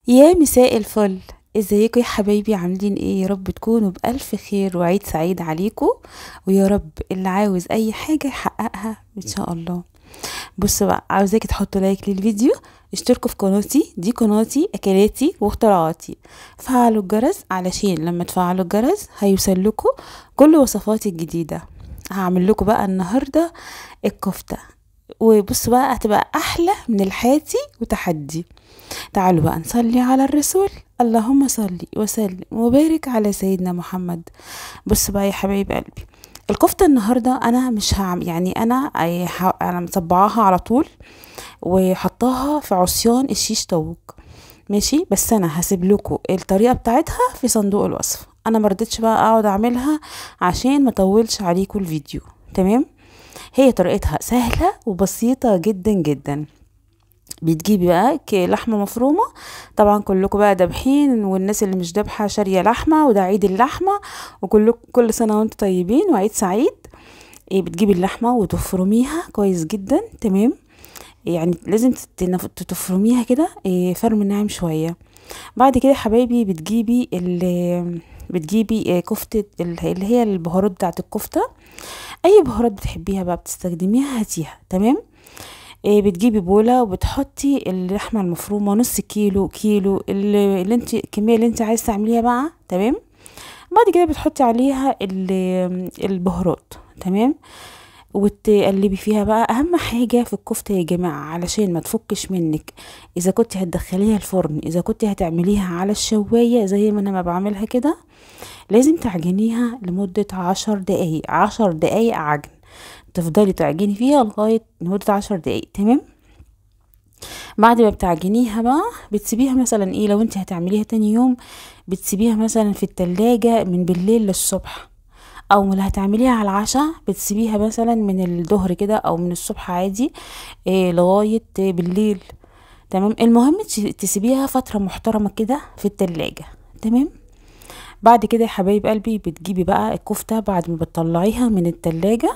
يا مساء الفل. ازيكم يا حبايبي؟ عاملين ايه؟ يا رب تكونوا بألف خير وعيد سعيد عليكم. ويا رب اللي عاوز اي حاجة يحققها ان شاء الله. بصوا بقى، عاوزاكي تحطوا لايك للفيديو، اشتركوا في قناتي، دي قناتي اكلاتي واختراعاتي. فعلوا الجرس علشان لما تفعلوا الجرس هيوصلكوا كل وصفاتي الجديدة. هعمل لكم بقى النهاردة الكفتة، وبصوا بقى هتبقى احلى من الحاتي وتحدي. تعالوا بقى نصلي على الرسول. اللهم صل وسلم وبارك على سيدنا محمد. بص بقى يا حبايب قلبي، الكفتة النهاردة انا مش هعمل، يعني انا مصبعاها على طول وحطاها في عصيان الشيش طاووق. ماشي، بس انا هسيب لكم الطريقة بتاعتها في صندوق الوصف. انا مرضتش بقى اقعد اعملها عشان ما اطولش عليكم الفيديو. تمام، هي طريقتها سهلة وبسيطة جدا جدا. بتجيبي بقى لحمه مفرومه. طبعا كلكم بقى دابحين، والناس اللي مش دابحه شاريه لحمه، وده عيد اللحمه. وكلكم كل سنه وانتم طيبين وعيد سعيد. بتجيبي اللحمه وتفرميها كويس جدا. تمام، يعني لازم تفرميها كده فرم ناعم شويه. بعد كده يا حبايبي بتجيبي كفتة اللي هي البهارات بتاعت الكفتة. اي بهارات بتحبيها بقى بتستخدميها هاتيها. تمام، بتجيبي بولة وبتحطي اللحمة المفرومة نص كيلو اللي انت الكمية اللي انت عايزة تعمليها بقى. تمام، بعد كده بتحطي عليها البهارات. تمام، وتقلبي فيها بقى. اهم حاجة في الكفتة يا جماعة علشان ما تفكش منك، اذا كنت هتدخليها الفرن، اذا كنت هتعمليها على الشواية زي ما انا ما بعملها كده، لازم تعجنيها لمدة 10 دقايق. 10 دقايق عجن، تفضلي تعجني فيها لغاية لمدة 10 دقايق. تمام، بعد ما بتعجنيها بقى بتسيبيها مثلا لو انت هتعمليها تاني يوم، بتسيبيها مثلا في التلاجة من بالليل للصبح. او اللي هتعمليها على العشاء بتسيبيها مثلا من الظهر كده او من الصبح عادي لغاية بالليل. تمام، المهم تسيبيها فترة محترمة كده في التلاجة. تمام، بعد كده يا حبايب قلبي بتجيبي بقى الكفتة بعد ما بتطلعيها من التلاجة.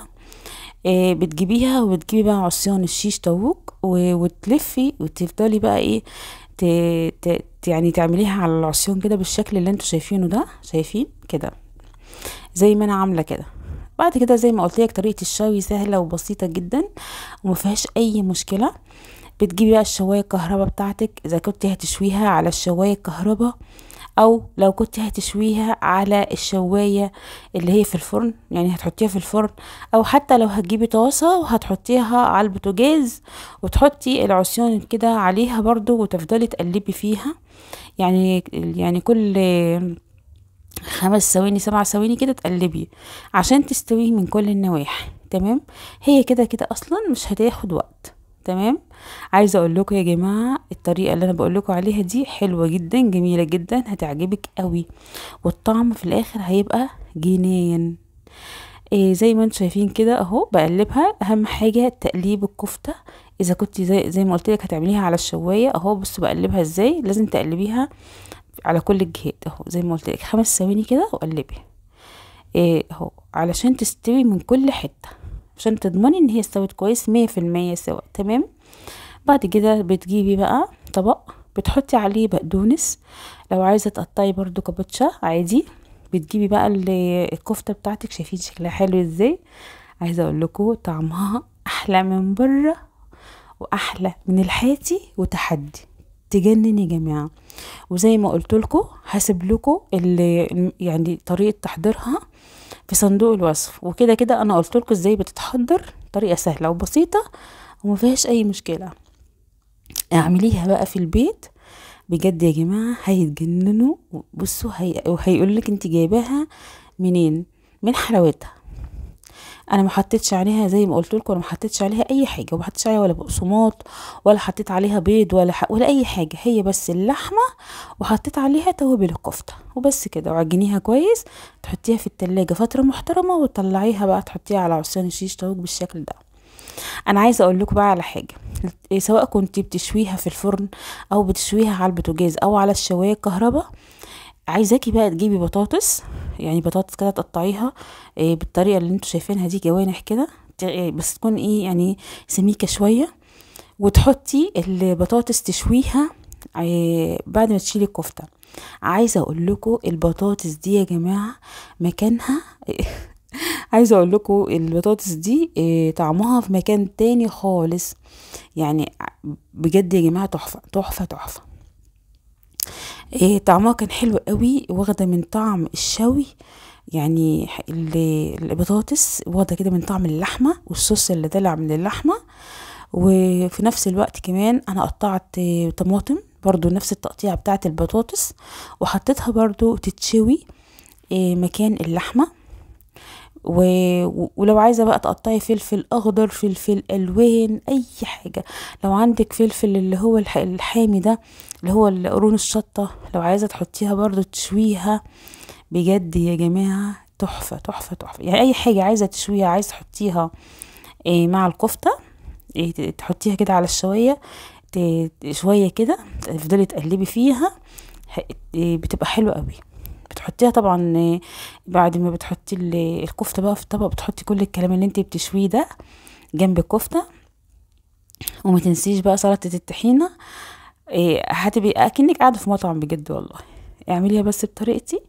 بتجيبيها وبتجيبي بقى عصيان الشيش طاووق وتلفي وتفضلي بقى ت... يعني تعمليها على العصيان كده بالشكل اللي انتوا شايفينه ده. شايفين كده زي ما انا عامله كده. بعد كده زي ما قلت لك طريقه الشوي سهله وبسيطه جدا وما فيهاش اي مشكله. بتجيبي بقى الشوايه الكهرباء بتاعتك، اذا كنت هتشويها على الشوايه الكهرباء، او لو كنت هتشويها على الشواية اللي هي في الفرن، يعني هتحطيها في الفرن، او حتى لو هتجيبي طاسة وهتحطيها على البوتاجاز وتحطي العصيان كده عليها برضو وتفضلي تقلبي فيها. يعني كل 5 ثواني 7 ثواني كده تقلبي عشان تستوي من كل النواحي. تمام، هي كده كده اصلا مش هتاخد وقت. تمام، عايزه اقول لكم يا جماعه الطريقه اللي انا بقول لكم عليها دي حلوه جدا جميله جدا هتعجبك قوي، والطعم في الاخر هيبقى جنان. زي ما انتم شايفين كده اهو بقلبها. اهم حاجه تقليب الكفته. اذا كنت زي ما قلت لك هتعمليها على الشوايه اهو، بصوا بقلبها ازاي. لازم تقلبيها على كل الجهات اهو، زي ما قلت لك 5 ثواني كده وقلبي اهو علشان تستوي من كل حته، عشان تضمني ان هي استوت كويس 100% سوا. تمام، بعد كده بتجيبي بقى طبق بتحطي عليه بقدونس. لو عايزه تقطعي برضو كابوتشا عادي. بتجيبي بقى الكفته بتاعتك، شايفين شكلها حلو ازاي؟ عايزه اقول لكم طعمها احلى من بره واحلى من الحاتي وتحدي، تجنن يا جماعه. وزي ما قلت لكم هسيب لكم يعني طريقه تحضيرها في صندوق الوصف. وكده كده انا قلت لكم ازاي بتتحضر، طريقه سهله وبسيطه وما فيهاش اي مشكله. اعمليها بقى في البيت بجد يا جماعه هيتجننوا. بصوا وهيقول لك انت جايباها منين، من حلاوتها. انا ما حطيتش عليها زي ما قلت لكم، انا ما حطيتش عليها اي حاجه، وما حطيتش عليها ولا بقسماط ولا حطيت عليها بيض ولا اي حاجه. هي بس اللحمه وحطيت عليها توابل الكفته وبس كده، وعجنيها كويس. تحطيها في التلاجة فتره محترمه وتطلعيها بقى تحطيها على عصيان الشيش طاووق بالشكل ده. انا عايزه اقول لكم بقى على حاجه. سواء كنت بتشويها في الفرن او بتشويها على البوتاجاز او على الشوايه الكهرباء، عايزاكي بقى تجيبي بطاطس. يعني بطاطس كده تقطعيها بالطريقه اللي انتوا شايفينها دي، جوانح كده بس تكون يعني سميكه شويه. وتحطي البطاطس تشويها بعد ما تشيلي الكفتة، عايزة اقول لكم البطاطس دي يا جماعة مكانها عايزة اقول لكم البطاطس دي طعمها في مكان تاني خالص. يعني بجد يا جماعة تحفة تحفة تحفة. طعمها كان حلو قوي، واخدة من طعم الشوي. يعني البطاطس واخدة كده من طعم اللحمة والصوص اللي طلع من اللحمة. وفي نفس الوقت كمان انا قطعت طماطم برضو نفس التقطيعة بتاعت البطاطس، وحطيتها برضو تتشوي مكان اللحمة. ولو عايزة بقى تقطعي فلفل اخضر، فلفل الوان، اي حاجة. لو عندك فلفل اللي هو الحامي ده، اللي هو قرون الشطة، لو عايزة تحطيها برضو تشويها. بجد يا جماعة تحفة تحفة تحفة. يعني اي حاجة عايزة تشويها، عايزة تحطيها مع الكفتة، تحطيها كده على الشواية شوية كده، تفضلي تقلبي فيها، بتبقى حلوة قوي. بتحطيها طبعا بعد ما بتحطي الكفتة بقى في الطبق، بتحطي كل الكلام اللي انت بتشويه ده جنب الكفتة. وما تنسيش بقى سلطة الطحينة. هتبقي اكنك قاعدة في مطعم بجد والله. اعمليها بس بطريقتي،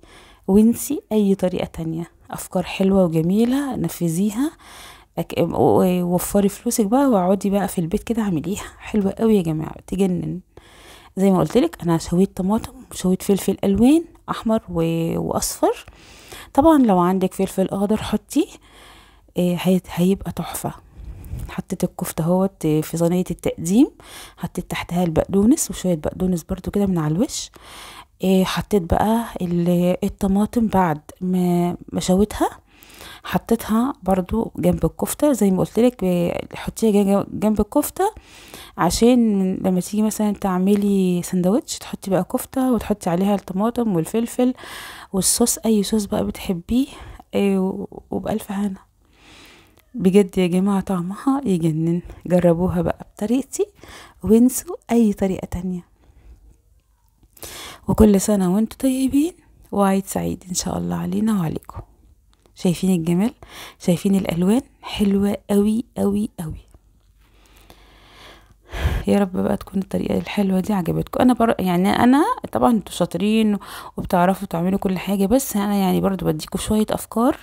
وانسي اي طريقة تانية. افكار حلوة وجميلة نفذيها. ووفري فلوسك بقى، واقعدي بقى في البيت كده اعمليها حلوة قوي يا جماعة تجنن. زي ما قلت لك انا شويت طماطم وشويت فلفل الوان احمر واصفر. طبعا لو عندك فلفل اخضر حطيه، هيبقى تحفة. حطيت الكفتة اهوت في صينية التقديم، حطيت تحتها البقدونس وشوية بقدونس برضو كده من على الوش. حطيت بقى الطماطم بعد ما شويتها، حطيتها برضو جنب الكفتة زي ما قلت لك. حطيها جنب الكفتة عشان لما تيجي مثلا تعملي سندوتش تحطي بقى كفتة، وتحطي عليها الطماطم والفلفل والصوص، اي صوص بقى بتحبيه. وبألف هنا. بجد يا جماعة طعمها يجنن. جربوها بقى بطريقتي، وانسوا اي طريقة تانية. وكل سنة وانتوا طيبين، وعيد سعيد ان شاء الله علينا وعليكم. شايفين الجمال؟ شايفين الالوان حلوة قوي قوي قوي. يا رب بقى تكون الطريقة الحلوة دي عجبتكم. انا يعني انا طبعا انتوا شاطرين وبتعرفوا تعملوا كل حاجة، بس انا يعني برضو بديكوا شوية افكار.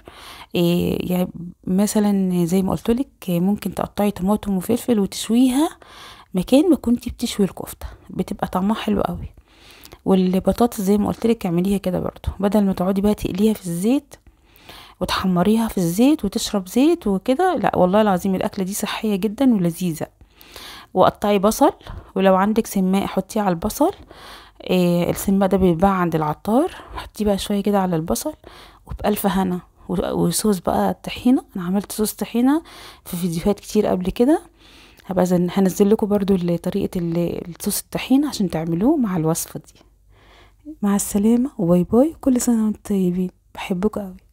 يعني مثلا زي ما قلتلك ممكن تقطعي طماطم وفلفل وتشويها مكان ما كنتي بتشوي الكفتة، بتبقى طعمها حلو قوي. والبطاطس زي ما قلتلك اعمليها كده برضو، بدل ما تقعدي بقى تقليها في الزيت وتحمريها في الزيت وتشرب زيت وكده. لا والله العظيم الاكلة دي صحية جدا ولذيذة. وقطعي بصل، ولو عندك سماق حطيه على البصل. السماق ده بيتباع عند العطار، حطيه بقى شويه كده على البصل، وبألف هنا. وصوص بقى الطحينه، انا عملت صوص طحينه في فيديوهات كتير قبل كده. هبقى هنزل لكم برضو طريقه الصوص الطحينه عشان تعملوه مع الوصفه دي. مع السلامه وباي باي، كل سنه وانتم طيبين، بحبكم قوي.